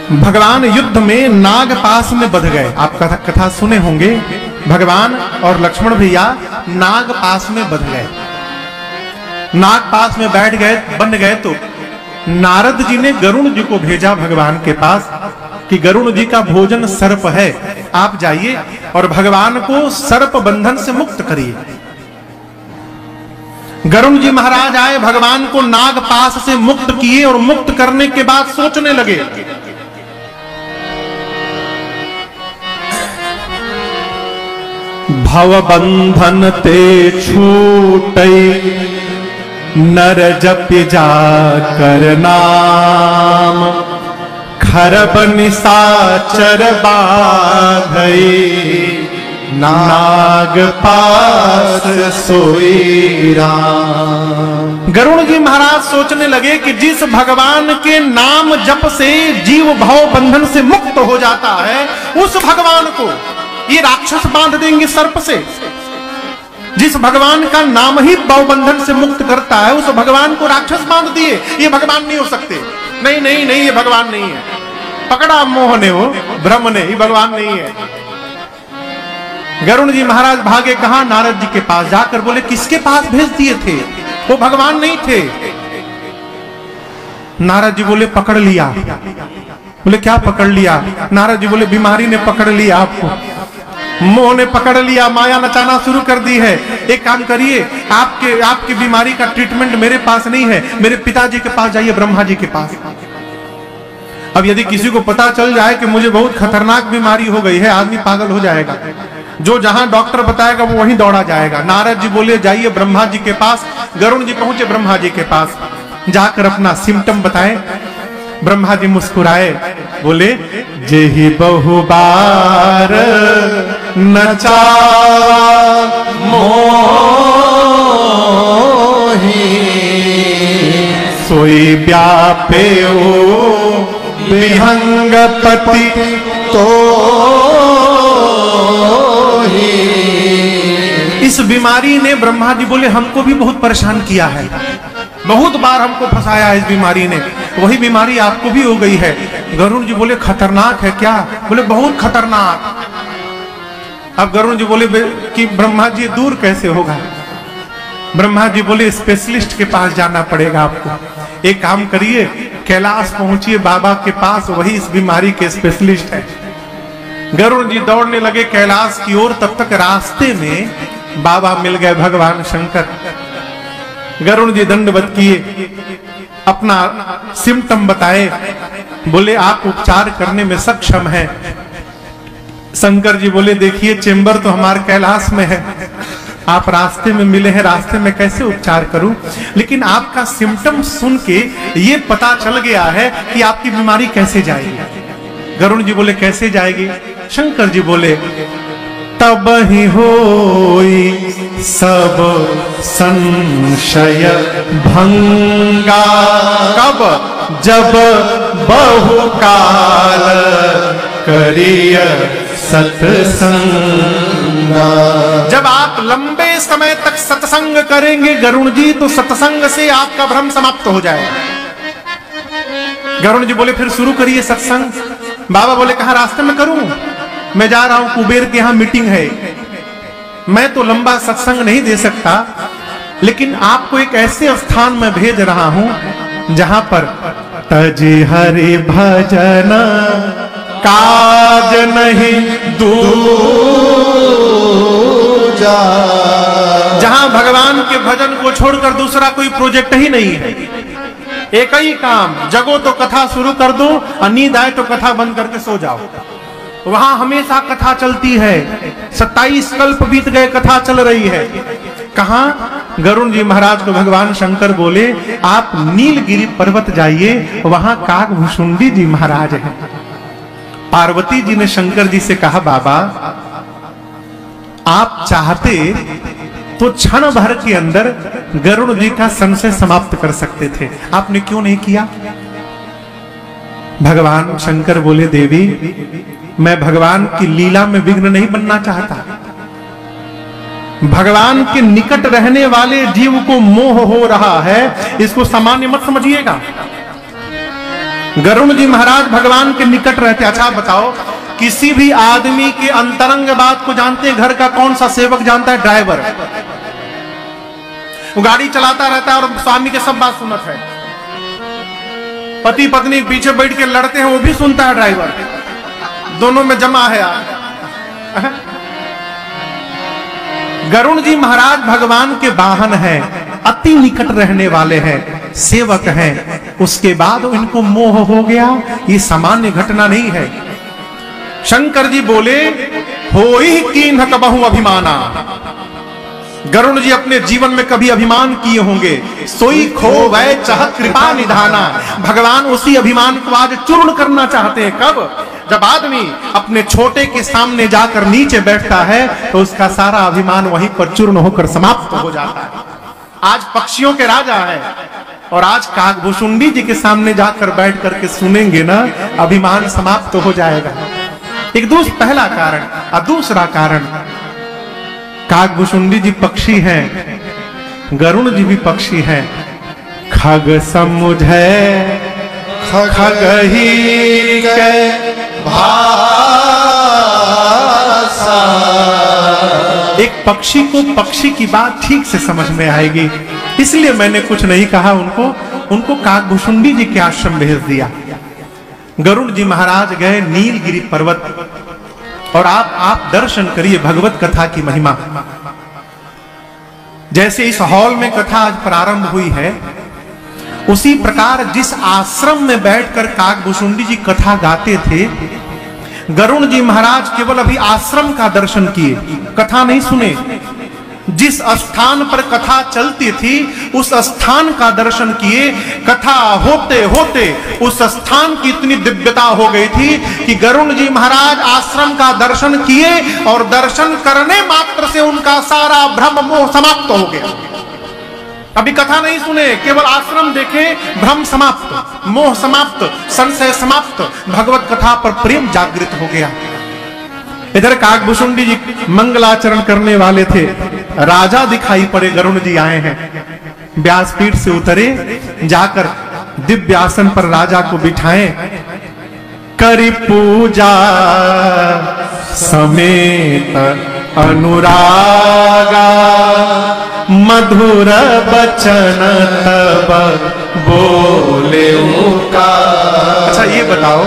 भगवान युद्ध में नाग पास में बंध गए। आप कथा सुने होंगे, भगवान और लक्ष्मण भैया नाग पास में बंध गए। नाग पास में बैठ गए, बंध गए। तो नारद जी ने गरुण जी को भेजा भगवान के पास कि गरुण जी का भोजन सर्प है, आप जाइए और भगवान को सर्प बंधन से मुक्त करिए। गरुण जी महाराज आए, भगवान को नाग पास से मुक्त किए और मुक्त करने के बाद सोचने लगे, भव बंधन ते छूटै नर जप जा कर नाम, खरब निशाचर बाधै नाग पास सोई राम। गरुण जी महाराज सोचने लगे कि जिस भगवान के नाम जप से जीव भाव बंधन से मुक्त हो जाता है, उस भगवान को ये राक्षस बांध देंगे सर्प से। जिस भगवान का नाम ही भाव बंधन से मुक्त करता है, उस भगवान को राक्षस बांध दिए। ये भगवान नहीं हो सकते। नहीं नहीं नहीं, ये भगवान नहीं है। पकड़ा मोह ने, वो ब्रह्म ने, ये भगवान नहीं है। गरुण जी महाराज भागे कहा? नारद जी के पास। जाकर बोले किसके पास भेज दिए थे? वो भगवान नहीं थे। नारद जी बोले पकड़ लिया। बोले क्या पकड़ लिया? नारद जी बोले बीमारी ने पकड़ लिया आपको, मोह ने पकड़ लिया, माया नचाना शुरू कर दी है। एक काम करिए, आपकी बीमारी का ट्रीटमेंट मेरे पास नहीं है, मेरे पिताजी के पास जाइए, ब्रह्मा जी के पास। अब यदि किसी को पता चल जाए कि मुझे बहुत खतरनाक बीमारी हो गई है, आदमी पागल हो जाएगा। जो जहां डॉक्टर बताएगा वो वहीं दौड़ा जाएगा। नारद जी बोले जाइए ब्रह्मा जी के पास। गरुण जी पहुंचे ब्रह्मा जी के पास, जाकर अपना सिम्टम बताए। ब्रह्मा जी मुस्कुराए, बोले जेहि बहु बार नचा मोहि, सोई व्यापे विहंगपति तो। इस बीमारी ने, ब्रह्मा जी बोले, हमको भी बहुत परेशान किया है, बहुत बार हमको फंसाया है इस बीमारी ने। वही बीमारी आपको भी हो गई है। गरुण जी बोले खतरनाक है क्या? बोले बहुत खतरनाक। अब गरुण जी बोले कि ब्रह्मा जी दूर कैसे होगा? ब्रह्मा जी बोले स्पेशलिस्ट के पास जाना पड़ेगा आपको। एक काम करिए, कैलाश पहुंचिए बाबा के पास, वही इस बीमारी के स्पेशलिस्ट है। गरुण जी दौड़ने लगे कैलाश की ओर। तब तक रास्ते में बाबा मिल गए, भगवान शंकर। गरुण जी दंडवत किए, अपना सिम्टम बताए, बोले आप उपचार करने में सक्षम हैं। शंकर जी बोले देखिए चेंबर तो हमारे कैलाश में है, आप रास्ते में मिले हैं, रास्ते में कैसे उपचार करूं? लेकिन आपका सिम्टम सुन के ये पता चल गया है कि आपकी बीमारी कैसे जाएगी। गरुण जी बोले कैसे जाएगी? शंकर जी बोले तब ही होई सब संशय भंगा, कब? जब बहुकाल करिय सत्संगा। जब आप लंबे समय तक सत्संग करेंगे गरुण जी, तो सत्संग से आपका भ्रम समाप्त हो जाएगा। गरुण जी बोले फिर शुरू करिए सत्संग। बाबा बोले कहां रास्ते में करूं? मैं जा रहा हूं, कुबेर के यहां मीटिंग है, मैं तो लंबा सत्संग नहीं दे सकता, लेकिन आपको एक ऐसे स्थान में भेज रहा हूं जहां पर तजी हरि भजन काज नहीं दूजा, जहां भगवान के भजन को छोड़कर दूसरा कोई प्रोजेक्ट ही नहीं है। एक ही काम, जगो तो कथा शुरू कर दो, नींद आए तो कथा बंद करके सो जाओ। वहां हमेशा कथा चलती है, 27 कल्प बीत गए, कथा चल रही है। कहां? गरुण जी महाराज को भगवान शंकर बोले आप नीलगिरी पर्वत जाइए, वहां काकभुशुंडी जी महाराज हैं। पार्वती जी ने शंकर जी से कहा बाबा आप चाहते तो क्षण भर के अंदर गरुण जी का संशय समाप्त कर सकते थे, आपने क्यों नहीं किया? भगवान शंकर बोले देवी मैं भगवान की लीला में विघ्न नहीं बनना चाहता। भगवान के निकट रहने वाले जीव को मोह हो रहा है, इसको सामान्य मत समझिएगा। गरुड़ जी महाराज भगवान के निकट रहते। अच्छा बताओ, किसी भी आदमी के अंतरंग बात को जानते हैं? घर का कौन सा सेवक जानता है? ड्राइवर। वो गाड़ी चलाता रहता है और स्वामी के सब बात सुनत है। पति पत्नी पीछे बैठ के लड़ते हैं, वो भी सुनता है ड्राइवर। दोनों में जमा है यार। गरुड़ जी महाराज भगवान के वाहन हैं, अति निकट रहने वाले हैं, सेवक हैं। उसके बाद इनको मोह हो गया, ये सामान्य घटना नहीं है। शंकर जी बोले, होई कीन्ह कबहु अभिमाना। गरुड़ जी अपने जीवन में कभी अभिमान किए होंगे। सोई खो वै चाह कृपा निधाना। भगवान उसी अभिमान को आज चूर्ण करना चाहते हैं। कब? जब आदमी अपने छोटे के सामने जाकर नीचे बैठता है तो उसका सारा अभिमान वहीं पर चूर्ण होकर समाप्त हो जाता है। आज पक्षियों के राजा है और आज काकभुशुंडी जी के सामने जाकर बैठ करके सुनेंगे ना, अभिमान समाप्त हो जाएगा। एक पहला कारण। और दूसरा कारण, काकभुशुंडी जी पक्षी हैं, गरुड़ जी भी पक्षी हैं। खग समुझे खगही के भाषा। एक पक्षी को पक्षी की बात ठीक से समझ में आएगी, इसलिए मैंने कुछ नहीं कहा। उनको काकभुशुंडी जी के आश्रम भेज दिया। गरुड़ जी महाराज गए नीलगिरी पर्वत, और आप दर्शन करिए भगवत कथा की महिमा। जैसे इस हॉल में कथा आज प्रारंभ हुई है, उसी प्रकार जिस आश्रम में बैठकर काकभुशुंडी जी कथा गाते थे, गरुड़ जी महाराज केवल अभी आश्रम का दर्शन किए, कथा नहीं सुने। जिस स्थान पर कथा चलती थी उस स्थान का दर्शन किए। कथा होते होते उस स्थान की इतनी दिव्यता हो गई थी कि गरुड़ जी महाराज आश्रम का दर्शन किए और दर्शन करने मात्र से उनका सारा भ्रम मोह समाप्त हो गया। अभी कथा नहीं सुने, केवल आश्रम देखे, भ्रम समाप्त, मोह समाप्त, संशय समाप्त, भगवत कथा पर प्रेम जागृत हो गया। इधर काकभुशुंडी जी मंगलाचरण करने वाले थे, राजा दिखाई पड़े। गरुड़ जी आए हैं, व्यासपीठ से उतरे, जाकर दिव्य आसन पर राजा को बिठाएं। करी पूजा समेत अनुरागा, मधुर बचन तब बोले उका। अच्छा ये बताओ,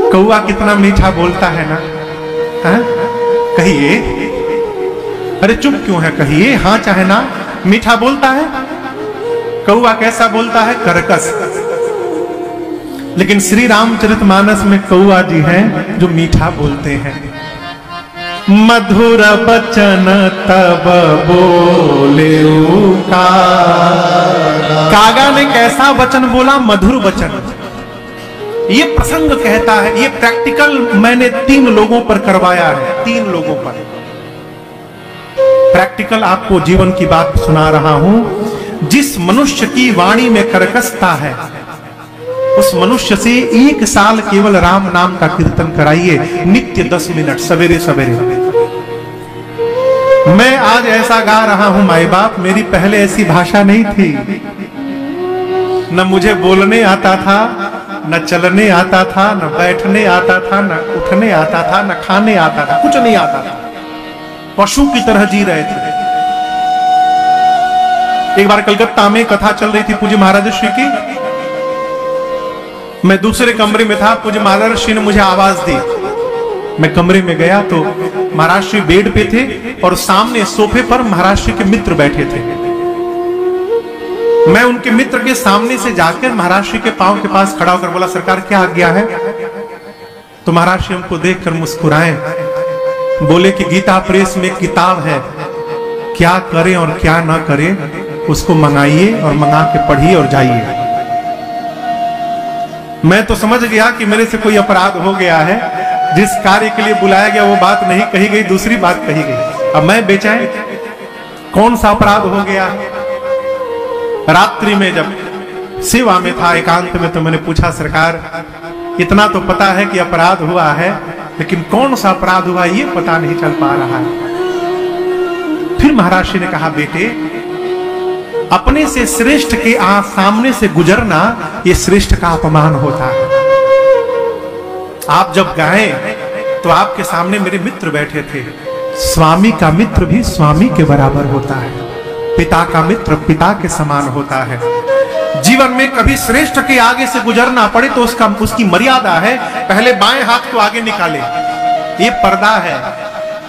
कौआ कितना मीठा बोलता है ना? कहिए। अरे चुप क्यों है? कहिए हाँ चाहे ना। मीठा बोलता है। कौआ कैसा बोलता है? कर्कश। लेकिन श्री रामचरितमानस में कौआ जी हैं जो मीठा बोलते हैं। मधुर बचन तब बोले का। कागा ने कैसा वचन बोला? मधुर वचन। ये प्रसंग कहता है, ये प्रैक्टिकल मैंने 3 लोगों पर करवाया है। 3 लोगों पर प्रैक्टिकल आपको जीवन की बात सुना रहा हूं। जिस मनुष्य की वाणी में कर्कशता है, उस मनुष्य से 1 साल केवल राम नाम का कीर्तन कराइए, नित्य 10 मिनट सवेरे सवेरे। मैं आज ऐसा गा रहा हूं माई बाप, मेरी पहले ऐसी भाषा नहीं थी। न मुझे बोलने आता था, न चलने आता था, न बैठने आता था, न उठने आता था, न खाने आता था, कुछ नहीं आता था। पशु की तरह जी रहे थे। एक बार कलकत्ता में कथा चल रही थी पूज्य महाराज श्री की। मैं दूसरे कमरे में था, पूज्य महाराज श्री ने मुझे आवाज दी। मैं कमरे में गया तो महाराज श्री बेड पे थे और सामने सोफे पर महाराज श्री के मित्र बैठे थे। मैं उनके मित्र के सामने से जाकर महाराज श्री के पांव के पास खड़ा होकर बोला, सरकार क्या आज्ञा है? तो महाराज श्री हमको देखकर मुस्कुराए, बोले कि गीता प्रेस में किताब है, क्या करें और क्या ना करें उसको मंगाइए और मंगा के पढ़िए और जाइए। मैं तो समझ गया कि मेरे से कोई अपराध हो गया है। जिस कार्य के लिए बुलाया गया वो बात नहीं कही गई, दूसरी बात कही गई। अब मैं बेचैन, कौन सा अपराध हो गया? रात्रि में जब सेवा में था एकांत में, तो मैंने पूछा, सरकार इतना तो पता है कि अपराध हुआ है, लेकिन कौन सा अपराध हुआ ये पता नहीं चल पा रहा है। फिर महाराज श्री ने कहा, बेटे अपने से श्रेष्ठ के सामने से गुजरना ये श्रेष्ठ का अपमान होता है। आप जब गाएं तो आपके सामने मेरे मित्र बैठे थे। स्वामी का मित्र भी स्वामी के बराबर होता है, पिता का मित्र पिता के समान होता है। जीवन में कभी श्रेष्ठ के आगे से गुजरना पड़े तो उसकी मर्यादा है। पहले बाएं हाथ को आगे निकाले, ये पर्दा है,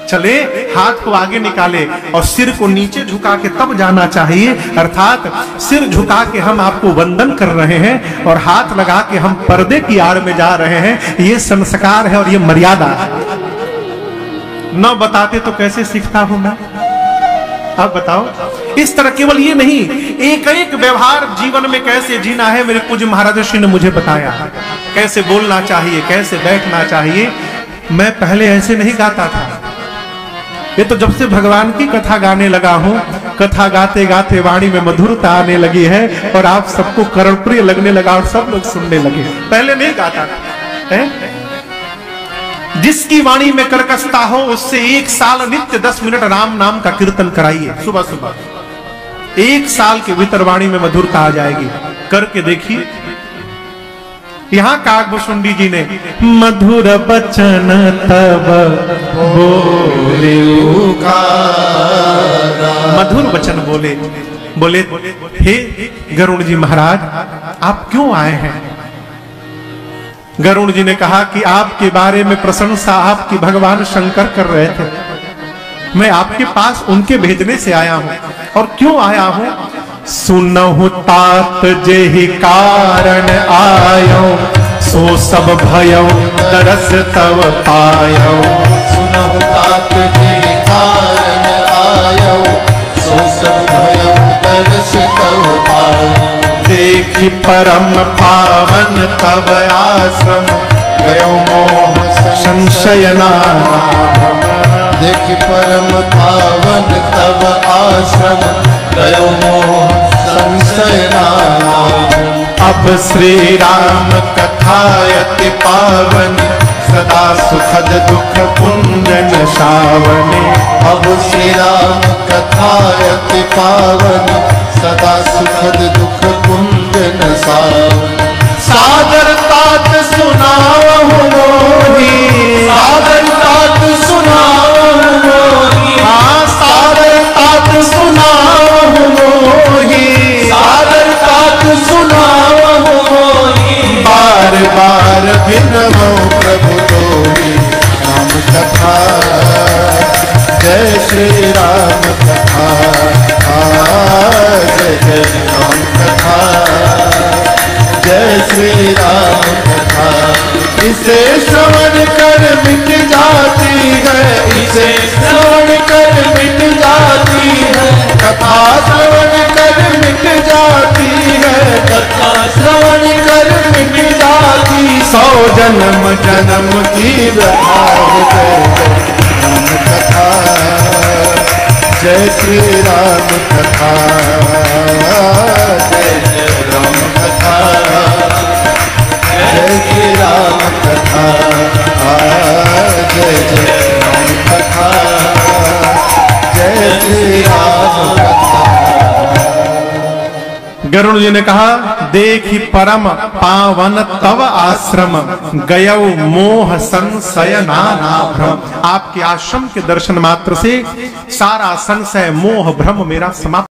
चले हाथ को आगे निकाले और सिर को नीचे झुका के तब जाना चाहिए। अर्थात सिर झुका के हम आपको वंदन कर रहे हैं और हाथ लगा के हम पर्दे की आड़ में जा रहे हैं। ये संस्कार है और ये मर्यादा है। न बताते तो कैसे सीखता हूं मैं, आप बताओ। इस तरह केवल ये नहीं, एक एक व्यवहार जीवन में कैसे जीना है मेरे पूज्य महाराज श्री ने मुझे बताया। कैसे बोलना चाहिए, कैसे बैठना चाहिए। मैं पहले ऐसे नहीं गाता था। ये तो जब से भगवान की कथा गाने लगा हूं, कथा गाते गाते वाणी में मधुरता आने लगी है और आप सबको कर्णप्रिय लगने लगा और सब लोग सुनने लगे। पहले नहीं गाता है। जिसकी वाणी में कर्कशता हो उससे 1 साल नित्य 10 मिनट राम नाम का कीर्तन कराइए सुबह सुबह। 1 साल के भीतर वाणी में मधुरता आ जाएगी। करके देखिए। यहाँ काकभूषुंडी जी ने मधुर बचन तब बोले, मधुर वचन बोले। बोले हे गरुड़ जी महाराज आप क्यों आए हैं? गरुड़ जी ने कहा कि आपके बारे में प्रशंसा आपकी भगवान शंकर कर रहे थे। मैं आपके पास उनके भेजने से आया हूं। और क्यों आया हूं? सुनहु तात जेहि कारण आयो, सो सब भयो दरस तव पायो। सुनहु तात जेहि कारण आयो, सो सब भयो दरस तव पायो। देखि परम पावन तव आश्रम, गयो मोह संशय नाम। देखि परम पावन तव आश्रम, गयो मोह संशय नाम। अब श्री राम कथायति पावन, सदा सुखद दुख पुंजन सावने। अब श्री राम कथायति पावन, सदा सुखद दुख पुंजन सावने। सादर तात सुनावहु मोहि, सादर तात सुनावहु मोहि। हाँ सादर तात सुनावहु मोहि, सादर तात सुनावहु मोहि। बार बार बिनवो प्रभु तोहि राम कथा। जय श्री राम कथा, जय जय राम कथा। जय श्री राम कथा। इसे श्रवण कर मिट जाती है, इसे श्रवण कर मिट जाती है। कथा श्रवण कर मिट जाती है, कथा श्रवण कर मिट जाती। 100 जन्म जन्म की व्यथा। राम कथा। जय श्री राम कथा। जय जय राम कथा। जय श्री राम कथा। जय जय राम कथा। जय श्री राम कथा। गरुड़ जी ने कहा देखी परम पावन तव आश्रम, गयौ मोह संशय नाना भ्रम। आपके आश्रम के दर्शन मात्र से सारा संशय मोह भ्रम मेरा समाप्त